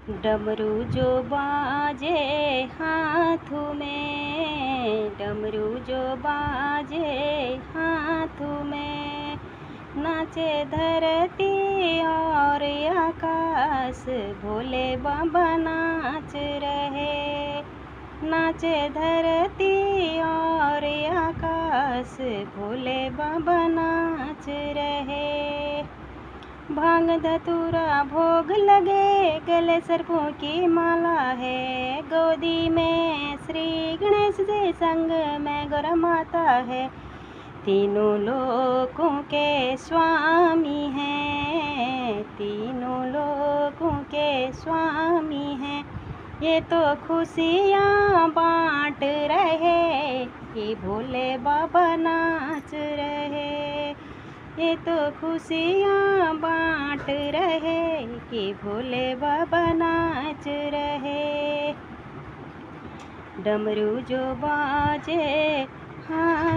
डमरू जो बाजे हाथों में, डमरू जो बाजे हाथों में, नाचे धरती और आकाश, भोले बाबा नाच रहे। नाचे धरती और आकाश, भोले बाबा नाच रहे। भांग धतूरा भोग लगे, गले सर्पों की माला है, गोदी में श्री गणेश जी, संग में गौरा माता है। तीनों लोकों के स्वामी हैं, तीनों लोकों के स्वामी हैं। ये तो खुशियाँ बांट रहे, ये भोले बाबा नाच रहे। ये तो खुशियाँ बांट रहे, कि भोले बाबा नाच रहे। डमरू जो बाजे हाथ